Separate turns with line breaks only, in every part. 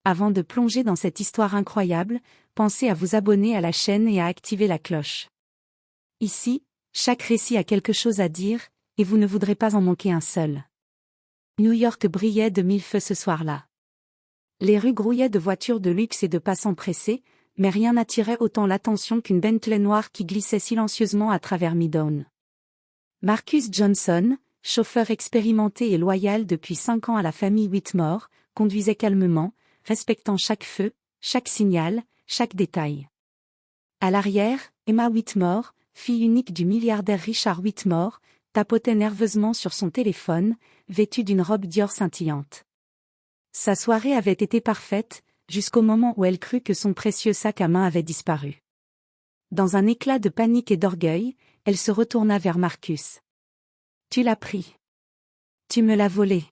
Avant de plonger dans cette histoire incroyable, pensez à vous abonner à la chaîne et à activer la cloche. Ici, chaque récit a quelque chose à dire, et vous ne voudrez pas en manquer un seul. New York brillait de mille feux ce soir-là. Les rues grouillaient de voitures de luxe et de passants pressés, mais rien n'attirait autant l'attention qu'une Bentley noire qui glissait silencieusement à travers Midtown. Marcus Johnson, chauffeur expérimenté et loyal depuis 5 ans à la famille Whitmore, conduisait calmement, respectant chaque feu, chaque signal, chaque détail. À l'arrière, Emma Whitmore, fille unique du milliardaire Richard Whitmore, tapotait nerveusement sur son téléphone, vêtue d'une robe Dior scintillante. Sa soirée avait été parfaite, jusqu'au moment où elle crut que son précieux sac à main avait disparu. Dans un éclat de panique et d'orgueil, elle se retourna vers Marcus. « Tu l'as pris. Tu me l'as volé. »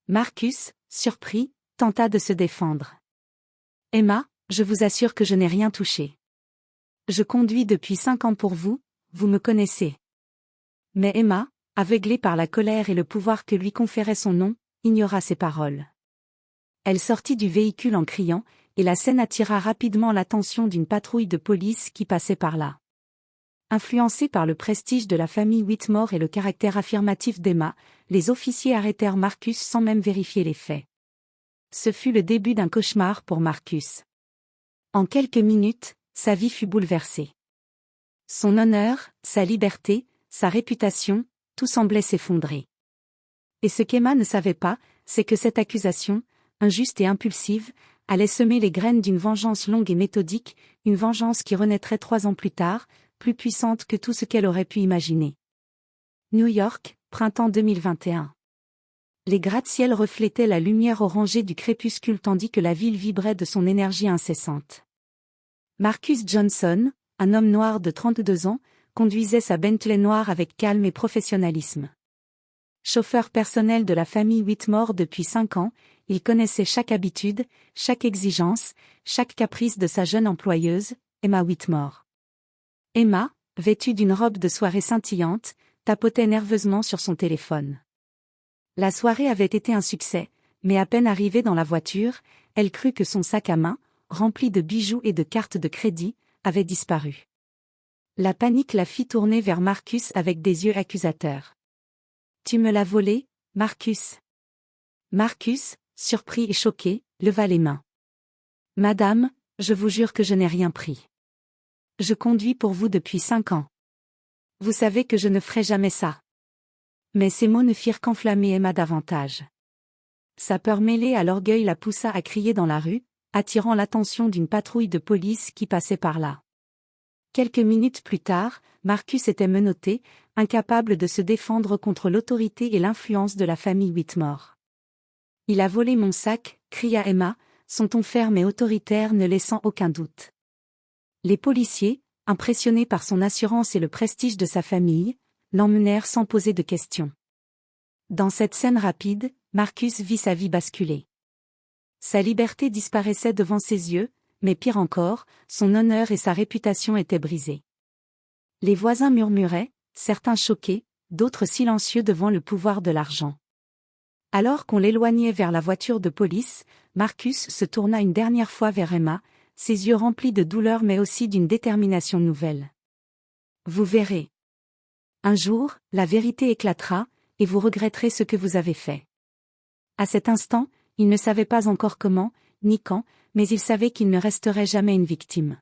Marcus, surpris, tenta de se défendre. « Emma, je vous assure que je n'ai rien touché. Je conduis depuis 5 ans pour vous, vous me connaissez. » Mais Emma, aveuglée par la colère et le pouvoir que lui conférait son nom, ignora ces paroles. Elle sortit du véhicule en criant, et la scène attira rapidement l'attention d'une patrouille de police qui passait par là. Influencés par le prestige de la famille Whitmore et le caractère affirmatif d'Emma, les officiers arrêtèrent Marcus sans même vérifier les faits. Ce fut le début d'un cauchemar pour Marcus. En quelques minutes, sa vie fut bouleversée. Son honneur, sa liberté, sa réputation, tout semblait s'effondrer. Et ce qu'Emma ne savait pas, c'est que cette accusation, injuste et impulsive, allait semer les graines d'une vengeance longue et méthodique, une vengeance qui renaîtrait 3 ans plus tard, plus puissante que tout ce qu'elle aurait pu imaginer. New York, printemps 2021. Les gratte-ciels reflétaient la lumière orangée du crépuscule tandis que la ville vibrait de son énergie incessante. Marcus Johnson, un homme noir de 32 ans, conduisait sa Bentley noire avec calme et professionnalisme. Chauffeur personnel de la famille Whitmore depuis 5 ans, il connaissait chaque habitude, chaque exigence, chaque caprice de sa jeune employeuse, Emma Whitmore. Emma, vêtue d'une robe de soirée scintillante, tapotait nerveusement sur son téléphone. La soirée avait été un succès, mais à peine arrivée dans la voiture, elle crut que son sac à main, rempli de bijoux et de cartes de crédit, avait disparu. La panique la fit tourner vers Marcus avec des yeux accusateurs. « Tu me l'as volé, Marcus ?» Marcus, surpris et choqué, leva les mains. « Madame, je vous jure que je n'ai rien pris. Je conduis pour vous depuis 5 ans. Vous savez que je ne ferai jamais ça. » Mais ces mots ne firent qu'enflammer Emma davantage. Sa peur mêlée à l'orgueil la poussa à crier dans la rue, attirant l'attention d'une patrouille de police qui passait par là. Quelques minutes plus tard, Marcus était menotté, incapable de se défendre contre l'autorité et l'influence de la famille Whitmore. « Il a volé mon sac », cria Emma, son ton ferme et autoritaire ne laissant aucun doute. Les policiers, impressionnés par son assurance et le prestige de sa famille, l'emmenèrent sans poser de questions. Dans cette scène rapide, Marcus vit sa vie basculer. Sa liberté disparaissait devant ses yeux, mais pire encore, son honneur et sa réputation étaient brisés. Les voisins murmuraient, certains choqués, d'autres silencieux devant le pouvoir de l'argent. Alors qu'on l'éloignait vers la voiture de police, Marcus se tourna une dernière fois vers Emma, ses yeux remplis de douleur mais aussi d'une détermination nouvelle. « Vous verrez. Un jour, la vérité éclatera, et vous regretterez ce que vous avez fait. » À cet instant, il ne savait pas encore comment, ni quand, mais il savait qu'il ne resterait jamais une victime.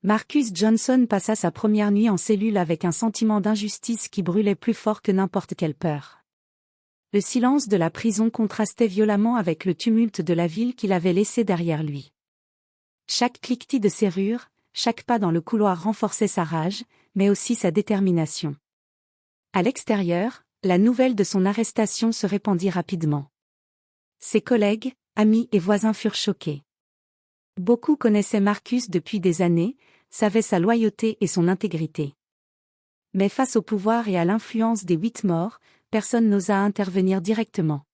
Marcus Johnson passa sa première nuit en cellule avec un sentiment d'injustice qui brûlait plus fort que n'importe quelle peur. Le silence de la prison contrastait violemment avec le tumulte de la ville qu'il avait laissé derrière lui. Chaque cliquetis de serrure, chaque pas dans le couloir renforçait sa rage, mais aussi sa détermination. À l'extérieur, la nouvelle de son arrestation se répandit rapidement. Ses collègues, amis et voisins furent choqués. Beaucoup connaissaient Marcus depuis des années, savaient sa loyauté et son intégrité. Mais face au pouvoir et à l'influence des Whitmore, personne n'osa intervenir directement.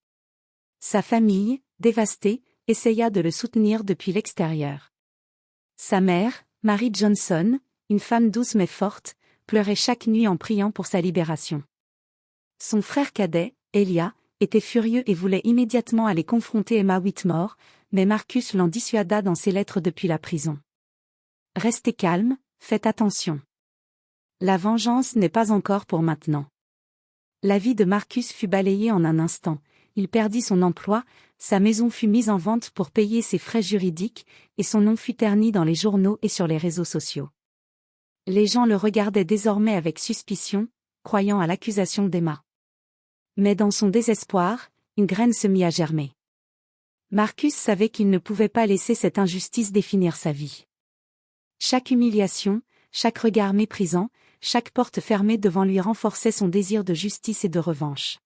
Sa famille, dévastée, essaya de le soutenir depuis l'extérieur. Sa mère, Mary Johnson, une femme douce mais forte, pleurait chaque nuit en priant pour sa libération. Son frère cadet, Elia, était furieux et voulait immédiatement aller confronter Emma Whitmore, mais Marcus l'en dissuada dans ses lettres depuis la prison. Restez calme, faites attention. La vengeance n'est pas encore pour maintenant. La vie de Marcus fut balayée en un instant, il perdit son emploi, sa maison fut mise en vente pour payer ses frais juridiques, et son nom fut terni dans les journaux et sur les réseaux sociaux. Les gens le regardaient désormais avec suspicion, croyant à l'accusation d'Emma. Mais dans son désespoir, une graine se mit à germer. Marcus savait qu'il ne pouvait pas laisser cette injustice définir sa vie. Chaque humiliation, chaque regard méprisant, chaque porte fermée devant lui renforçait son désir de justice et de revanche.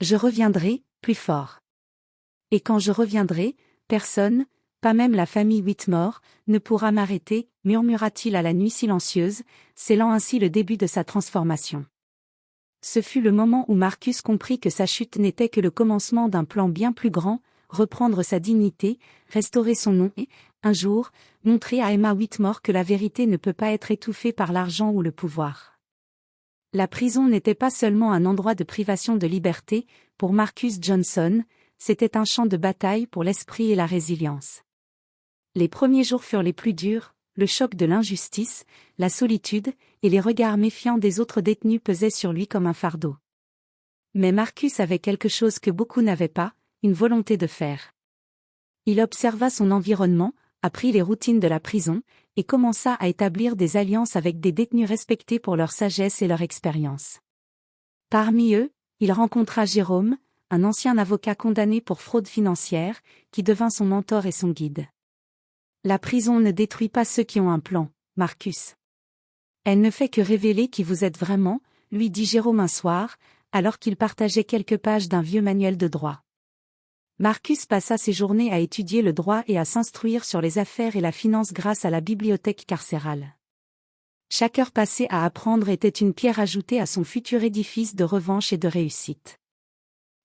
Je reviendrai, plus fort. Et quand je reviendrai, personne, pas même la famille Whitmore, ne pourra m'arrêter, murmura-t-il à la nuit silencieuse, scellant ainsi le début de sa transformation. Ce fut le moment où Marcus comprit que sa chute n'était que le commencement d'un plan bien plus grand, reprendre sa dignité, restaurer son nom et, un jour, montrer à Emma Whitmore que la vérité ne peut pas être étouffée par l'argent ou le pouvoir. La prison n'était pas seulement un endroit de privation de liberté, pour Marcus Johnson, c'était un champ de bataille pour l'esprit et la résilience. Les premiers jours furent les plus durs, le choc de l'injustice, la solitude, et les regards méfiants des autres détenus pesaient sur lui comme un fardeau. Mais Marcus avait quelque chose que beaucoup n'avaient pas, une volonté de faire. Il observa son environnement, apprit les routines de la prison, et commença à établir des alliances avec des détenus respectés pour leur sagesse et leur expérience. Parmi eux, il rencontra Jérôme, un ancien avocat condamné pour fraude financière, qui devint son mentor et son guide. La prison ne détruit pas ceux qui ont un plan, Marcus. Elle ne fait que révéler qui vous êtes vraiment, lui dit Jérôme un soir, alors qu'il partageait quelques pages d'un vieux manuel de droit. Marcus passa ses journées à étudier le droit et à s'instruire sur les affaires et la finance grâce à la bibliothèque carcérale. Chaque heure passée à apprendre était une pierre ajoutée à son futur édifice de revanche et de réussite.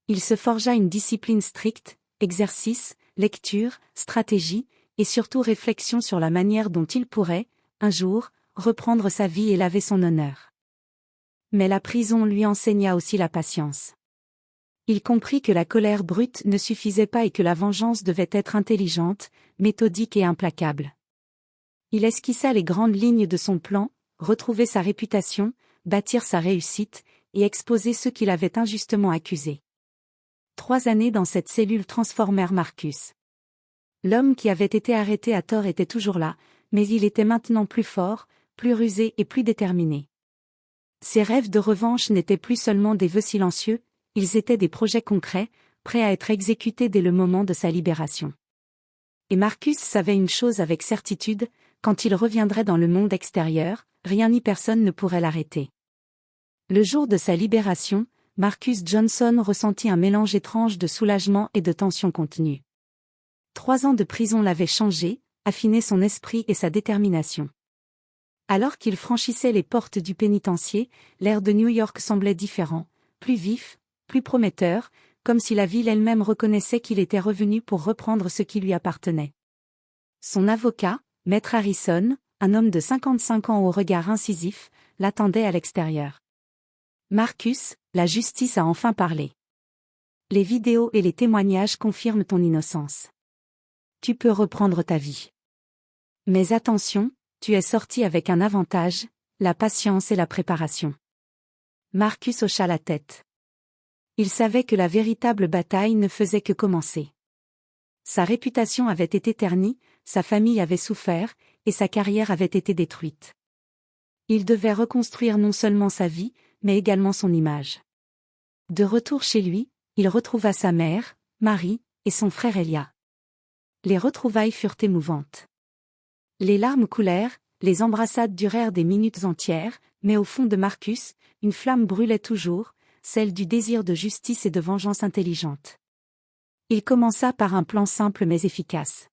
Il se forgea une discipline stricte, exercice, lecture, stratégie, et surtout réflexion sur la manière dont il pourrait, un jour, reprendre sa vie et laver son honneur. Mais la prison lui enseigna aussi la patience. Il comprit que la colère brute ne suffisait pas et que la vengeance devait être intelligente, méthodique et implacable. Il esquissa les grandes lignes de son plan, retrouver sa réputation, bâtir sa réussite, et exposer ceux qui l'avaient injustement accusé. 3 années dans cette cellule transformèrent Marcus. L'homme qui avait été arrêté à tort était toujours là, mais il était maintenant plus fort, plus rusé et plus déterminé. Ses rêves de revanche n'étaient plus seulement des vœux silencieux, ils étaient des projets concrets, prêts à être exécutés dès le moment de sa libération. Et Marcus savait une chose avec certitude, quand il reviendrait dans le monde extérieur, rien ni personne ne pourrait l'arrêter. Le jour de sa libération, Marcus Johnson ressentit un mélange étrange de soulagement et de tension contenue. 3 ans de prison l'avaient changé, affiné son esprit et sa détermination. Alors qu'il franchissait les portes du pénitencier, l'air de New York semblait différent, plus vif, plus prometteur, comme si la ville elle-même reconnaissait qu'il était revenu pour reprendre ce qui lui appartenait. Son avocat, Maître Harrison, un homme de 55 ans au regard incisif, l'attendait à l'extérieur. Marcus, la justice a enfin parlé. Les vidéos et les témoignages confirment ton innocence. Tu peux reprendre ta vie. Mais attention, tu es sorti avec un avantage, la patience et la préparation. Marcus hocha la tête. Il savait que la véritable bataille ne faisait que commencer. Sa réputation avait été ternie, sa famille avait souffert, et sa carrière avait été détruite. Il devait reconstruire non seulement sa vie, mais également son image. De retour chez lui, il retrouva sa mère, Marie, et son frère Elia. Les retrouvailles furent émouvantes. Les larmes coulèrent, les embrassades durèrent des minutes entières, mais au fond de Marcus, une flamme brûlait toujours, celle du désir de justice et de vengeance intelligente. Il commença par un plan simple mais efficace.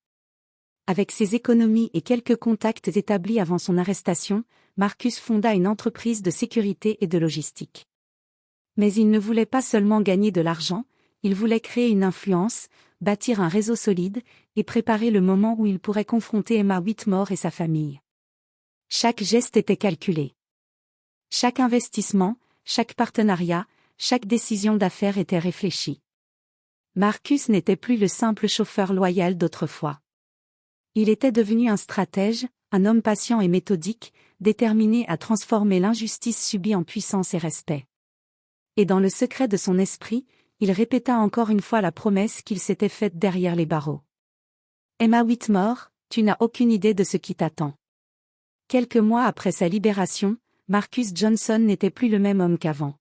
Avec ses économies et quelques contacts établis avant son arrestation, Marcus fonda une entreprise de sécurité et de logistique. Mais il ne voulait pas seulement gagner de l'argent, il voulait créer une influence, bâtir un réseau solide, et préparer le moment où il pourrait confronter Emma Whitmore et sa famille. Chaque geste était calculé. Chaque investissement, chaque partenariat, chaque décision d'affaires était réfléchie. Marcus n'était plus le simple chauffeur loyal d'autrefois. Il était devenu un stratège, un homme patient et méthodique, déterminé à transformer l'injustice subie en puissance et respect. Et dans le secret de son esprit, il répéta encore une fois la promesse qu'il s'était faite derrière les barreaux. Emma Whitmore, tu n'as aucune idée de ce qui t'attend. Quelques mois après sa libération, Marcus Johnson n'était plus le même homme qu'avant.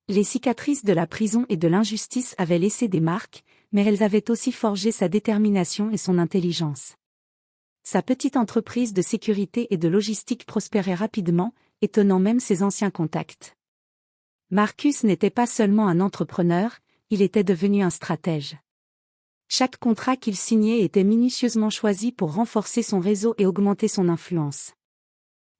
Les cicatrices de la prison et de l'injustice avaient laissé des marques, mais elles avaient aussi forgé sa détermination et son intelligence. Sa petite entreprise de sécurité et de logistique prospérait rapidement, étonnant même ses anciens contacts. Marcus n'était pas seulement un entrepreneur, il était devenu un stratège. Chaque contrat qu'il signait était minutieusement choisi pour renforcer son réseau et augmenter son influence.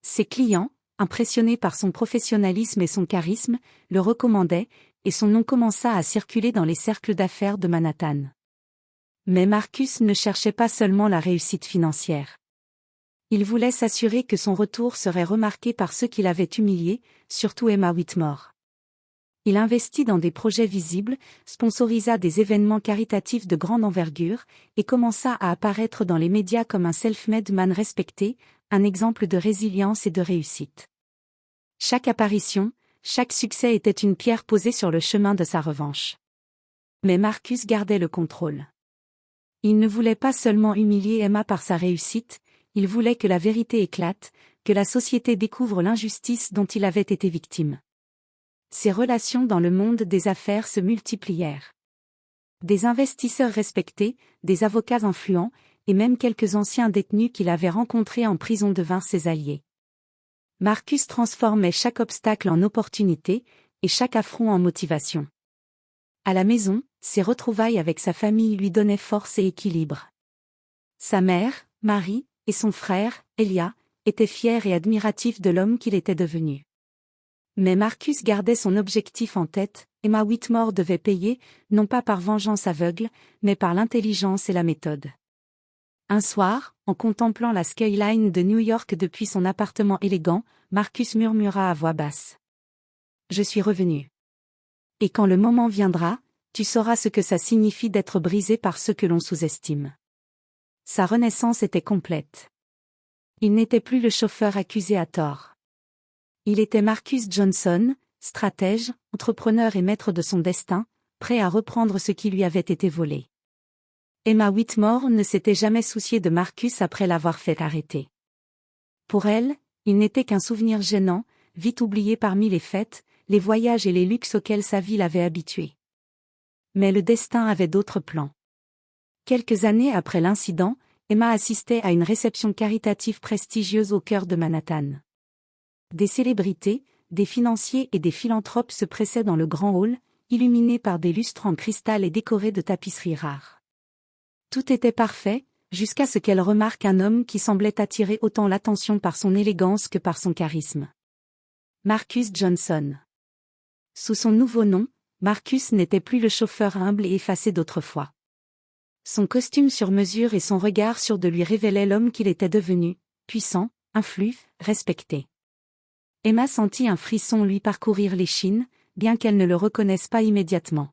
Ses clients, impressionnés par son professionnalisme et son charisme, le recommandaient, et son nom commença à circuler dans les cercles d'affaires de Manhattan. Mais Marcus ne cherchait pas seulement la réussite financière. Il voulait s'assurer que son retour serait remarqué par ceux qui l'avaient humilié, surtout Emma Whitmore. Il investit dans des projets visibles, sponsorisa des événements caritatifs de grande envergure, et commença à apparaître dans les médias comme un self-made man respecté, un exemple de résilience et de réussite. Chaque apparition, chaque succès était une pierre posée sur le chemin de sa revanche. Mais Marcus gardait le contrôle. Il ne voulait pas seulement humilier Emma par sa réussite, il voulait que la vérité éclate, que la société découvre l'injustice dont il avait été victime. Ses relations dans le monde des affaires se multiplièrent. Des investisseurs respectés, des avocats influents, et même quelques anciens détenus qu'il avait rencontrés en prison devinrent ses alliés. Marcus transformait chaque obstacle en opportunité, et chaque affront en motivation. À la maison, ses retrouvailles avec sa famille lui donnaient force et équilibre. Sa mère, Marie, et son frère, Elia, étaient fiers et admiratifs de l'homme qu'il était devenu. Mais Marcus gardait son objectif en tête, Emma Whitmore devait payer, non pas par vengeance aveugle, mais par l'intelligence et la méthode. Un soir, en contemplant la skyline de New York depuis son appartement élégant, Marcus murmura à voix basse. « Je suis revenu. Et quand le moment viendra, tu sauras ce que ça signifie d'être brisé par ceux que l'on sous-estime. » Sa renaissance était complète. Il n'était plus le chauffeur accusé à tort. Il était Marcus Johnson, stratège, entrepreneur et maître de son destin, prêt à reprendre ce qui lui avait été volé. Emma Whitmore ne s'était jamais souciée de Marcus après l'avoir fait arrêter. Pour elle, il n'était qu'un souvenir gênant, vite oublié parmi les fêtes, les voyages et les luxes auxquels sa vie l'avait habitué. Mais le destin avait d'autres plans. Quelques années après l'incident, Emma assistait à une réception caritative prestigieuse au cœur de Manhattan. Des célébrités, des financiers et des philanthropes se pressaient dans le grand hall, illuminé par des lustres en cristal et décorés de tapisseries rares. Tout était parfait, jusqu'à ce qu'elle remarque un homme qui semblait attirer autant l'attention par son élégance que par son charisme. Marcus Johnson. Sous son nouveau nom, Marcus n'était plus le chauffeur humble et effacé d'autrefois. Son costume sur mesure et son regard sûr de lui révélaient l'homme qu'il était devenu, puissant, influent, respecté. Emma sentit un frisson lui parcourir l'échine, bien qu'elle ne le reconnaisse pas immédiatement.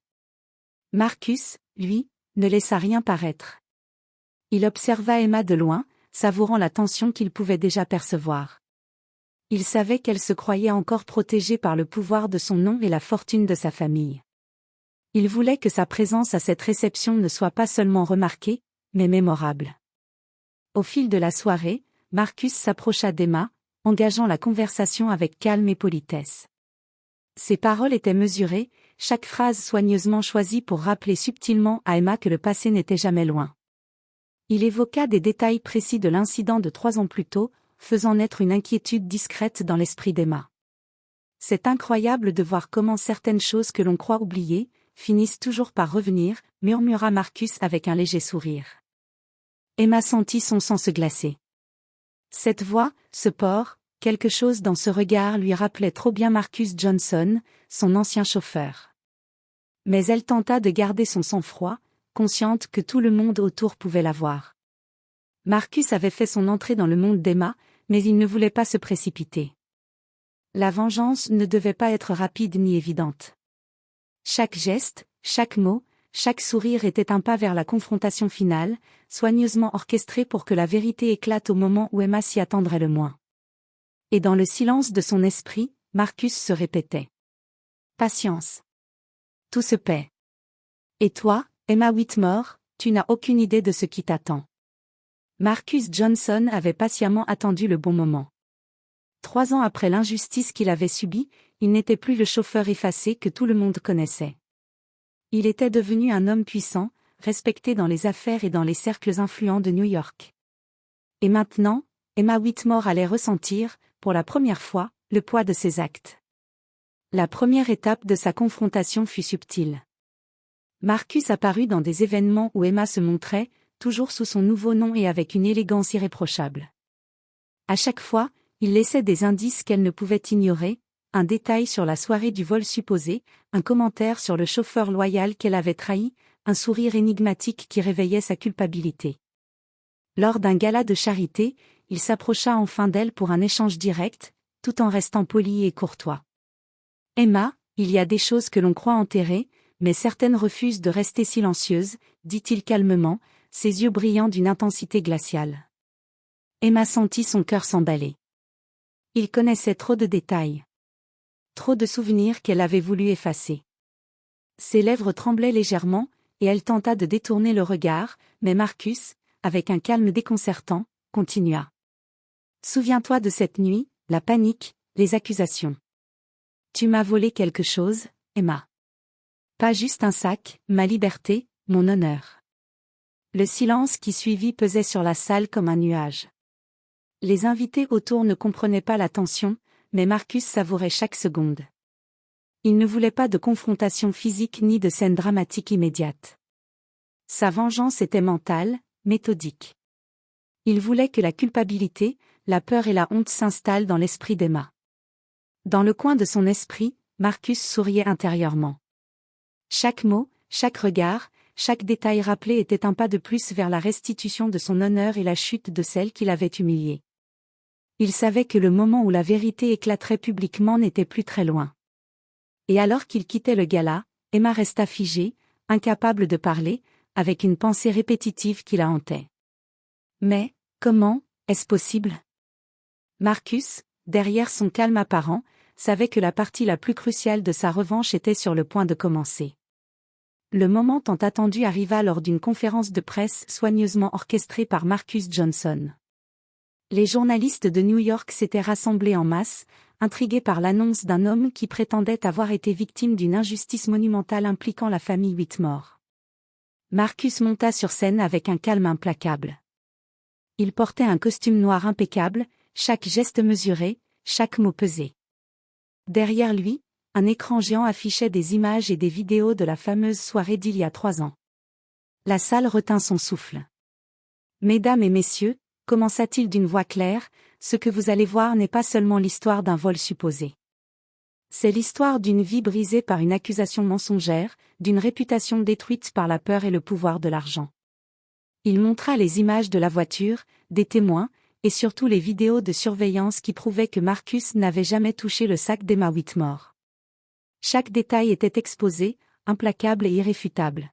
Marcus, lui, ne laissa rien paraître. Il observa Emma de loin, savourant la tension qu'il pouvait déjà percevoir. Il savait qu'elle se croyait encore protégée par le pouvoir de son nom et la fortune de sa famille. Il voulait que sa présence à cette réception ne soit pas seulement remarquée, mais mémorable. Au fil de la soirée, Marcus s'approcha d'Emma, engageant la conversation avec calme et politesse. Ses paroles étaient mesurées, chaque phrase soigneusement choisie pour rappeler subtilement à Emma que le passé n'était jamais loin. Il évoqua des détails précis de l'incident de 3 ans plus tôt, faisant naître une inquiétude discrète dans l'esprit d'Emma. C'est incroyable de voir comment certaines choses que l'on croit oublier, finissent toujours par revenir, murmura Marcus avec un léger sourire. Emma sentit son sang se glacer. Cette voix, ce port, quelque chose dans ce regard lui rappelait trop bien Marcus Johnson, son ancien chauffeur. Mais elle tenta de garder son sang-froid, consciente que tout le monde autour pouvait la voir. Marcus avait fait son entrée dans le monde d'Emma, mais il ne voulait pas se précipiter. La vengeance ne devait pas être rapide ni évidente. Chaque geste, chaque mot, chaque sourire était un pas vers la confrontation finale, soigneusement orchestré pour que la vérité éclate au moment où Emma s'y attendrait le moins. Et dans le silence de son esprit, Marcus se répétait. Patience. Tout se paie. Et toi, Emma Whitmore, tu n'as aucune idée de ce qui t'attend. Marcus Johnson avait patiemment attendu le bon moment. 3 ans après l'injustice qu'il avait subie, il n'était plus le chauffeur effacé que tout le monde connaissait. Il était devenu un homme puissant, respecté dans les affaires et dans les cercles influents de New York. Et maintenant, Emma Whitmore allait ressentir, pour la première fois, le poids de ses actes. La première étape de sa confrontation fut subtile. Marcus apparut dans des événements où Emma se montrait, toujours sous son nouveau nom et avec une élégance irréprochable. À chaque fois, il laissait des indices qu'elle ne pouvait ignorer, un détail sur la soirée du vol supposé, un commentaire sur le chauffeur loyal qu'elle avait trahi, un sourire énigmatique qui réveillait sa culpabilité. Lors d'un gala de charité, il s'approcha enfin d'elle pour un échange direct, tout en restant poli et courtois. « Emma, il y a des choses que l'on croit enterrées, mais certaines refusent de rester silencieuses, » dit-il calmement, ses yeux brillant d'une intensité glaciale. Emma sentit son cœur s'emballer. Il connaissait trop de détails. Trop de souvenirs qu'elle avait voulu effacer. Ses lèvres tremblaient légèrement, et elle tenta de détourner le regard, mais Marcus, avec un calme déconcertant, continua. « Souviens-toi de cette nuit, la panique, les accusations. Tu m'as volé quelque chose, Emma. Pas juste un sac, ma liberté, mon honneur. » Le silence qui suivit pesait sur la salle comme un nuage. Les invités autour ne comprenaient pas la tension, mais Marcus savourait chaque seconde. Il ne voulait pas de confrontation physique ni de scène dramatique immédiate. Sa vengeance était mentale, méthodique. Il voulait que la culpabilité, la peur et la honte s'installent dans l'esprit d'Emma. Dans le coin de son esprit, Marcus souriait intérieurement. Chaque mot, chaque regard, chaque détail rappelé était un pas de plus vers la restitution de son honneur et la chute de celle qui l'avait humilié. Il savait que le moment où la vérité éclaterait publiquement n'était plus très loin. Et alors qu'il quittait le gala, Emma resta figée, incapable de parler, avec une pensée répétitive qui la hantait. Mais, comment, est-ce possible? Marcus, derrière son calme apparent, savait que la partie la plus cruciale de sa revanche était sur le point de commencer. Le moment tant attendu arriva lors d'une conférence de presse soigneusement orchestrée par Marcus Johnson. Les journalistes de New York s'étaient rassemblés en masse, intrigués par l'annonce d'un homme qui prétendait avoir été victime d'une injustice monumentale impliquant la famille Whitmore. Marcus monta sur scène avec un calme implacable. Il portait un costume noir impeccable, chaque geste mesuré, chaque mot pesé. Derrière lui, un écran géant affichait des images et des vidéos de la fameuse soirée d'il y a 3 ans. La salle retint son souffle. « Mesdames et messieurs, » commença-t-il d'une voix claire, « ce que vous allez voir n'est pas seulement l'histoire d'un vol supposé. C'est l'histoire d'une vie brisée par une accusation mensongère, d'une réputation détruite par la peur et le pouvoir de l'argent. » Il montra les images de la voiture, des témoins, et surtout les vidéos de surveillance qui prouvaient que Marcus n'avait jamais touché le sac d'Emma Whitmore. Chaque détail était exposé, implacable et irréfutable.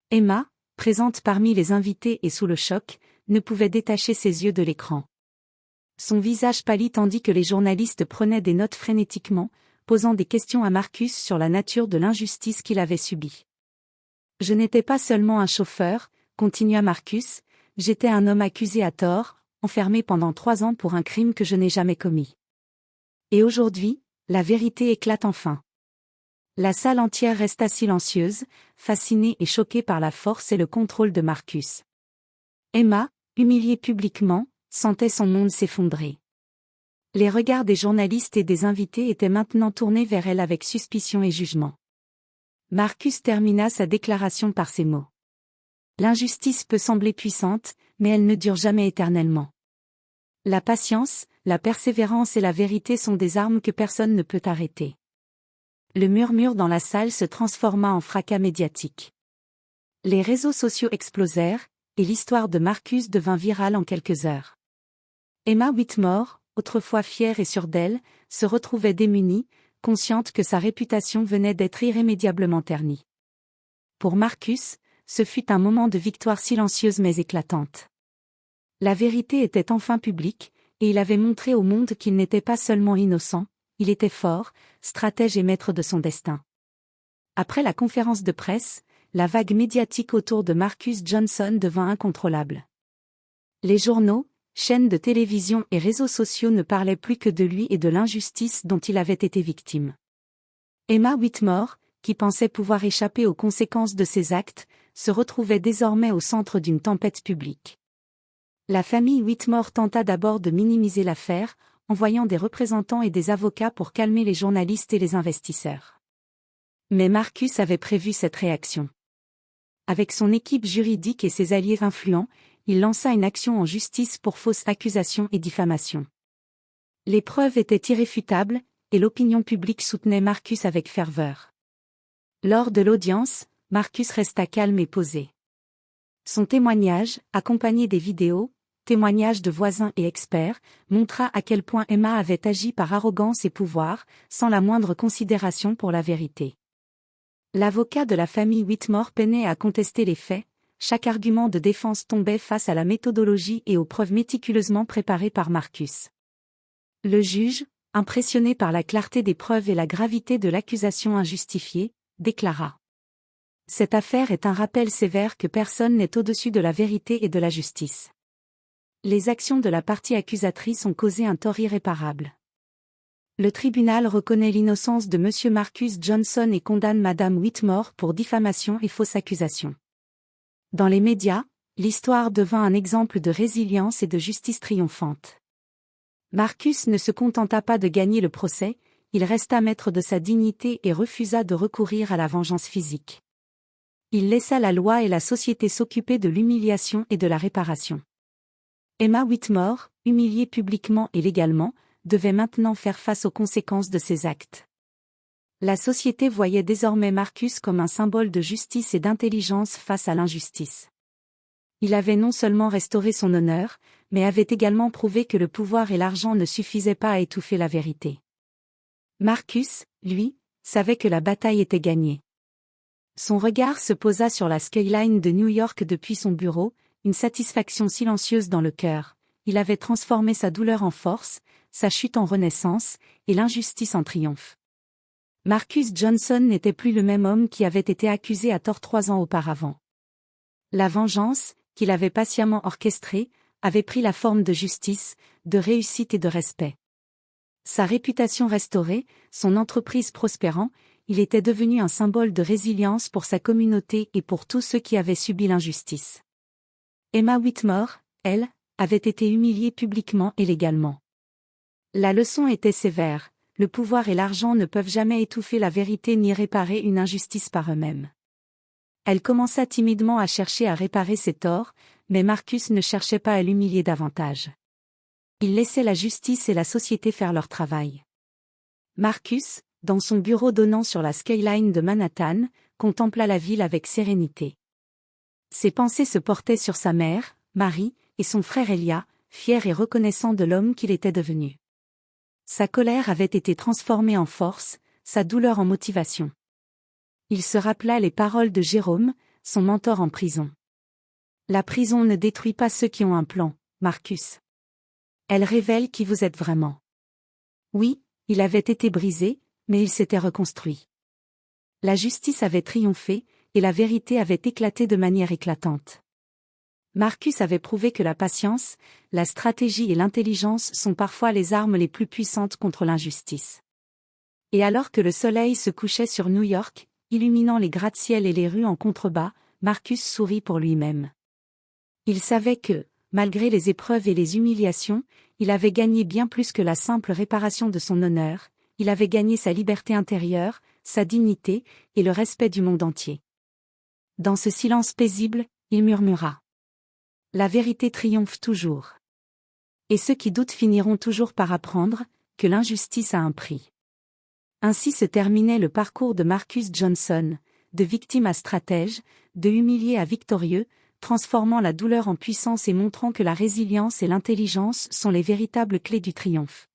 Emma, présente parmi les invités et sous le choc, ne pouvait détacher ses yeux de l'écran. Son visage pâlit tandis que les journalistes prenaient des notes frénétiquement, posant des questions à Marcus sur la nature de l'injustice qu'il avait subie. « Je n'étais pas seulement un chauffeur, » continua Marcus, « j'étais un homme accusé à tort, enfermé pendant 3 ans pour un crime que je n'ai jamais commis. Et aujourd'hui, la vérité éclate enfin. » La salle entière resta silencieuse, fascinée et choquée par la force et le contrôle de Marcus. Emma, humiliée publiquement, sentait son monde s'effondrer. Les regards des journalistes et des invités étaient maintenant tournés vers elle avec suspicion et jugement. Marcus termina sa déclaration par ces mots. « L'injustice peut sembler puissante, mais elle ne dure jamais éternellement. La patience, la persévérance et la vérité sont des armes que personne ne peut arrêter. » Le murmure dans la salle se transforma en fracas médiatique. Les réseaux sociaux explosèrent, et l'histoire de Marcus devint virale en quelques heures. Emma Whitmore, autrefois fière et sûre d'elle, se retrouvait démunie, consciente que sa réputation venait d'être irrémédiablement ternie. Pour Marcus, ce fut un moment de victoire silencieuse mais éclatante. La vérité était enfin publique, et il avait montré au monde qu'il n'était pas seulement innocent, il était fort, stratège et maître de son destin. Après la conférence de presse, la vague médiatique autour de Marcus Johnson devint incontrôlable. Les journaux, chaînes de télévision et réseaux sociaux ne parlaient plus que de lui et de l'injustice dont il avait été victime. Emma Whitmore, qui pensait pouvoir échapper aux conséquences de ses actes, se retrouvait désormais au centre d'une tempête publique. La famille Whitmore tenta d'abord de minimiser l'affaire, envoyant des représentants et des avocats pour calmer les journalistes et les investisseurs. Mais Marcus avait prévu cette réaction. Avec son équipe juridique et ses alliés influents, il lança une action en justice pour fausses accusations et diffamation. Les preuves étaient irréfutables, et l'opinion publique soutenait Marcus avec ferveur. Lors de l'audience, Marcus resta calme et posé. Son témoignage, accompagné des vidéos, témoignages de voisins et experts, montra à quel point Emma avait agi par arrogance et pouvoir, sans la moindre considération pour la vérité. L'avocat de la famille Whitmore peinait à contester les faits, chaque argument de défense tombait face à la méthodologie et aux preuves méticuleusement préparées par Marcus. Le juge, impressionné par la clarté des preuves et la gravité de l'accusation injustifiée, déclara : « Cette affaire est un rappel sévère que personne n'est au-dessus de la vérité et de la justice. Les actions de la partie accusatrice ont causé un tort irréparable. Le tribunal reconnaît l'innocence de M. Marcus Johnson et condamne Mme Whitmore pour diffamation et fausse accusation. » Dans les médias, l'histoire devint un exemple de résilience et de justice triomphante. Marcus ne se contenta pas de gagner le procès, il resta maître de sa dignité et refusa de recourir à la vengeance physique. Il laissa la loi et la société s'occuper de l'humiliation et de la réparation. Emma Whitmore, humiliée publiquement et légalement, devait maintenant faire face aux conséquences de ses actes. La société voyait désormais Marcus comme un symbole de justice et d'intelligence face à l'injustice. Il avait non seulement restauré son honneur, mais avait également prouvé que le pouvoir et l'argent ne suffisaient pas à étouffer la vérité. Marcus, lui, savait que la bataille était gagnée. Son regard se posa sur la skyline de New York depuis son bureau, une satisfaction silencieuse dans le cœur. Il avait transformé sa douleur en force, sa chute en renaissance, et l'injustice en triomphe. Marcus Johnson n'était plus le même homme qui avait été accusé à tort 3 ans auparavant. La vengeance, qu'il avait patiemment orchestrée, avait pris la forme de justice, de réussite et de respect. Sa réputation restaurée, son entreprise prospérant, il était devenu un symbole de résilience pour sa communauté et pour tous ceux qui avaient subi l'injustice. Emma Whitmore, elle, avait été humiliée publiquement et légalement. La leçon était sévère. Le pouvoir et l'argent ne peuvent jamais étouffer la vérité ni réparer une injustice par eux-mêmes. Elle commença timidement à chercher à réparer ses torts, mais Marcus ne cherchait pas à l'humilier davantage. Il laissait la justice et la société faire leur travail. Marcus, dans son bureau donnant sur la skyline de Manhattan, contempla la ville avec sérénité. Ses pensées se portaient sur sa mère, Marie, et son frère Elia, fier et reconnaissant de l'homme qu'il était devenu. Sa colère avait été transformée en force, sa douleur en motivation. Il se rappela les paroles de Jérôme, son mentor en prison. La prison ne détruit pas ceux qui ont un plan, Marcus. Elle révèle qui vous êtes vraiment. Oui, il avait été brisé, mais il s'était reconstruit. La justice avait triomphé, et la vérité avait éclaté de manière éclatante. Marcus avait prouvé que la patience, la stratégie et l'intelligence sont parfois les armes les plus puissantes contre l'injustice. Et alors que le soleil se couchait sur New York, illuminant les gratte-ciel et les rues en contrebas, Marcus sourit pour lui-même. Il savait que, malgré les épreuves et les humiliations, il avait gagné bien plus que la simple réparation de son honneur, il avait gagné sa liberté intérieure, sa dignité, et le respect du monde entier. Dans ce silence paisible, il murmura : « La vérité triomphe toujours. Et ceux qui doutent finiront toujours par apprendre que l'injustice a un prix. » Ainsi se terminait le parcours de Marcus Johnson, de victime à stratège, de humilié à victorieux, transformant la douleur en puissance et montrant que la résilience et l'intelligence sont les véritables clés du triomphe.